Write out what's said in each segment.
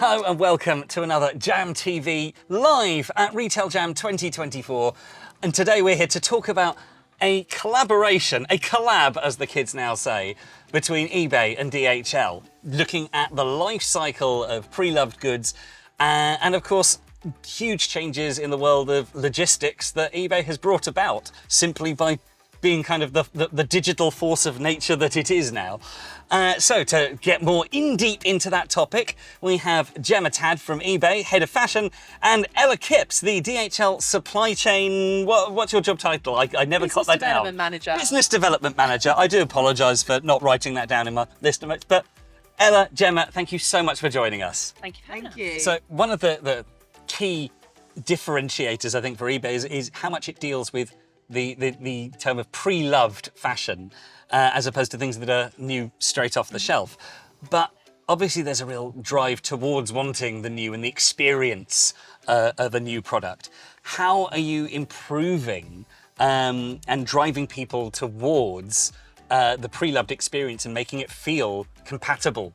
Hello and welcome to another Jam TV live at RetailJam 2024. And today we're here to talk about a collaboration, a collab as the kids now say, between eBay and DHL, looking at the life cycle of pre-loved goods and of course huge changes in the world of logistics that eBay has brought about simply by being kind of the digital force of nature that it is now. So to get more deep into that topic, we have Jemma Tadd from eBay, Head of Fashion, and Ella Kipps, the DHL Supply Chain, what's your job title? I never got that down. Business Development Manager. Business Development Manager. I do apologise for not writing that down in my list of notes, but Ella, Jemma, thank you so much for joining us. Thank you. Thank you. So one of the key differentiators, I think, for eBay is how much it deals with the term of pre-loved fashion, as opposed to things that are new straight off the shelf. But obviously there's a real drive towards wanting the new and the experience of a new product. How are you improving and driving people towards the pre-loved experience and making it feel compatible?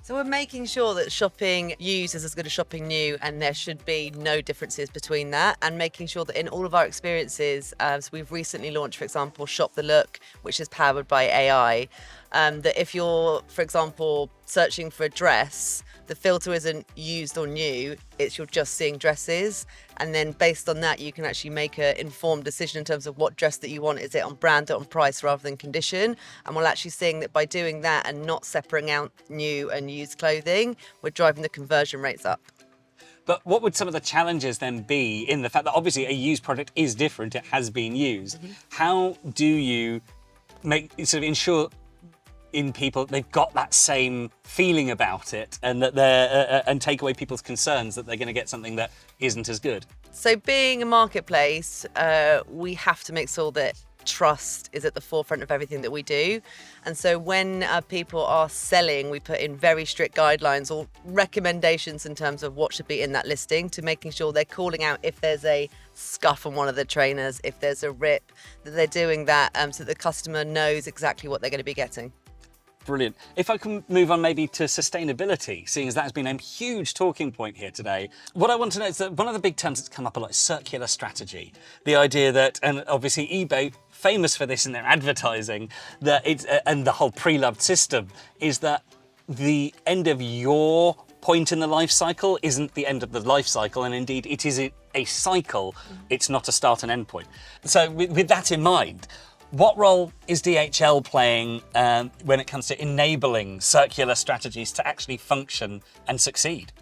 So we're making sure that shopping used is as good as shopping new, and there should be no differences between that, and making sure that in all of our experiences, so we've recently launched, for example, Shop the Look, which is powered by AI, that if you're, for example, searching for a dress, the filter isn't used or new, you're just seeing dresses. And then based on that, you can actually make an informed decision in terms of what dress that you want. Is it on brand or on price rather than condition? And we're actually seeing that by doing that and not separating out new and used clothing, we're driving the conversion rates up. But what would some of the challenges then be in the fact that obviously a used product is different, it has been used. How do you ensure in people they've got that same feeling about it, and that and take away people's concerns that they're going to get something that isn't as good? So being a marketplace, we have to make sure that trust is at the forefront of everything that we do. And so when people are selling, we put in very strict guidelines or recommendations in terms of what should be in that listing, to making sure they're calling out if there's a scuff on one of the trainers, if there's a rip, that they're doing that so the customer knows exactly what they're going to be getting. Brilliant. If I can move on maybe to sustainability, seeing as that has been a huge talking point here today. What I want to know is that one of the big terms that's come up a lot is circular strategy. The idea that, and obviously eBay, famous for this in their advertising, that it's, and the whole pre-loved system, is that the end of your point in the life cycle isn't the end of the life cycle, and indeed it is a cycle, it's not a start and end point. So with that in mind, what role is DHL playing when it comes to enabling circular strategies to actually function and succeed?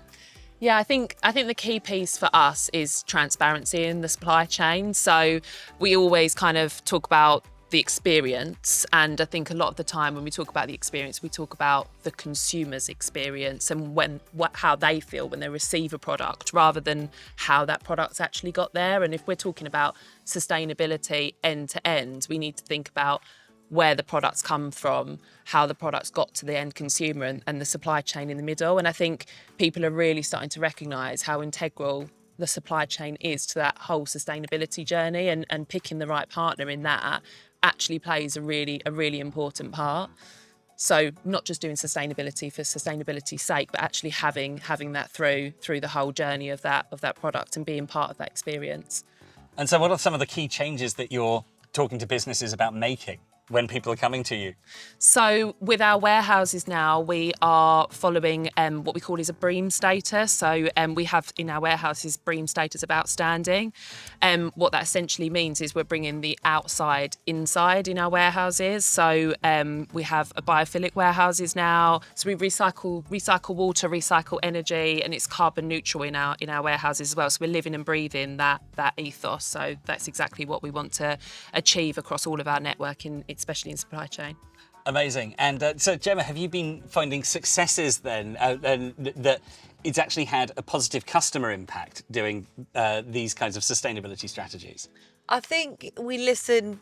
Yeah, I think the key piece for us is transparency in the supply chain. So we always kind of talk about the experience, and I think a lot of the time when we talk about the experience, we talk about the consumer's experience and how they feel when they receive a product, rather than how that product's actually got there. And if we're talking about sustainability end to end, we need to think about where the products come from, how the products got to the end consumer, and the supply chain in the middle. And I think people are really starting to recognise how integral the supply chain is to that whole sustainability journey, and picking the right partner in that actually plays a really important part. So not just doing sustainability for sustainability's sake, but actually having that through the whole journey of that product and being part of that experience. And so what are some of the key changes that you're talking to businesses about making when people are coming to you? So with our warehouses now, we are following what we call is a BREEAM status. So we have in our warehouses BREEAM status of outstanding. What that essentially means is we're bringing the outside inside in our warehouses. So we have a biophilic warehouses now. So we recycle water, recycle energy, and it's carbon neutral in our warehouses as well. So we're living and breathing that ethos. So that's exactly what we want to achieve across all of our network, especially in supply chain. Amazing. And so Jemma, have you been finding successes then, and that it's actually had a positive customer impact doing these kinds of sustainability strategies? I think we listen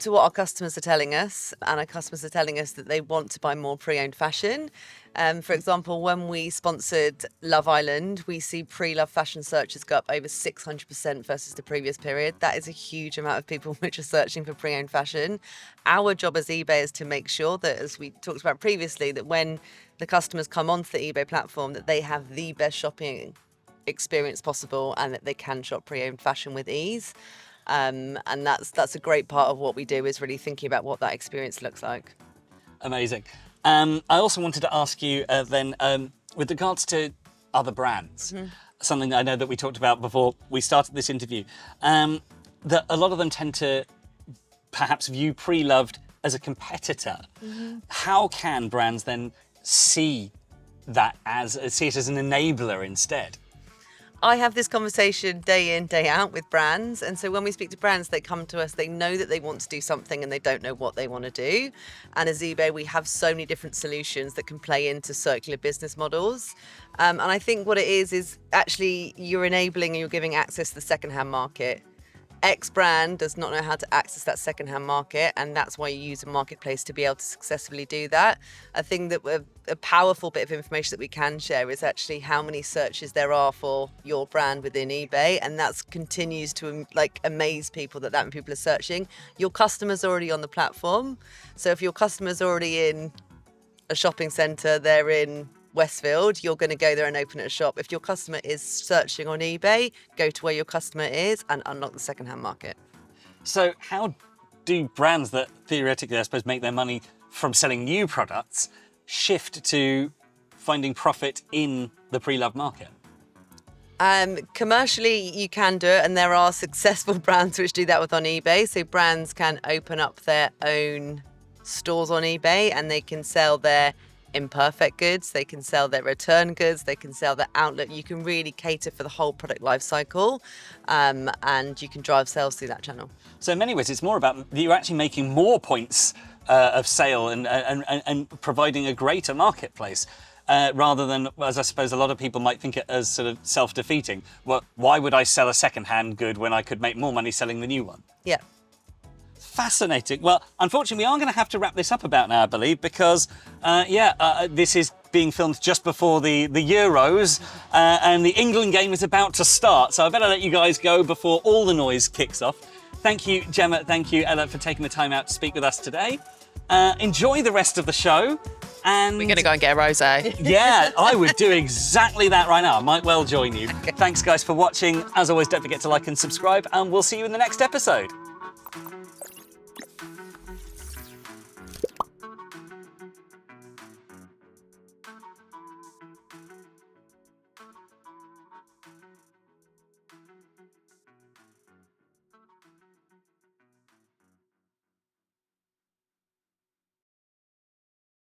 to what our customers are telling us, and our customers are telling us that they want to buy more pre-owned fashion. For example, when we sponsored Love Island, we see pre-love fashion searches go up over 600% versus the previous period. That is a huge amount of people which are searching for pre-owned fashion. Our job as eBay is to make sure that, as we talked about previously, that when the customers come onto the eBay platform, that they have the best shopping experience possible and that they can shop pre-owned fashion with ease. And that's a great part of what we do, is really thinking about what that experience looks like. Amazing. I also wanted to ask you with regards to other brands, something that I know that we talked about before we started this interview, that a lot of them tend to perhaps view Pre-Loved as a competitor. How can brands then see it as an enabler instead? I have this conversation day in, day out with brands. And so when we speak to brands, they come to us, they know that they want to do something and they don't know what they want to do. And as eBay, we have so many different solutions that can play into circular business models. And I think what it is actually you're enabling and you're giving access to the secondhand market. X brand does not know how to access that secondhand market, and that's why you use a marketplace to be able to successfully do that. I think that a powerful bit of information that we can share is actually how many searches there are for your brand within eBay, and that continues to amaze people that many people are searching. Your customer's already on the platform, so if your customer's already in a shopping centre, they're in Westfield, you're going to go there and open a shop. If your customer is searching on eBay, go to where your customer is and unlock the secondhand market. So how do brands that theoretically, I suppose, make their money from selling new products shift to finding profit in the pre-loved market? Commercially, you can do it, and there are successful brands which do that on eBay. So brands can open up their own stores on eBay and they can sell their imperfect goods, they can sell their return goods, they can sell their outlet. You can really cater for the whole product life cycle, and you can drive sales through that channel. So in many ways, it's more about you're actually making more points of sale and providing a greater marketplace, rather than, as I suppose a lot of people might think it as sort of self-defeating. Well, why would I sell a second-hand good when I could make more money selling the new one? Yeah. Fascinating. Well, unfortunately, we are going to have to wrap this up about now, I believe, because, this is being filmed just before the Euros, and the England game is about to start. So I better let you guys go before all the noise kicks off. Thank you, Jemma. Thank you, Ella, for taking the time out to speak with us today. Enjoy the rest of the show. And We're going to go and get a rosé. Yeah, I would do exactly that right now. I might well join you. Thanks, guys, for watching. As always, don't forget to like and subscribe, and we'll see you in the next episode.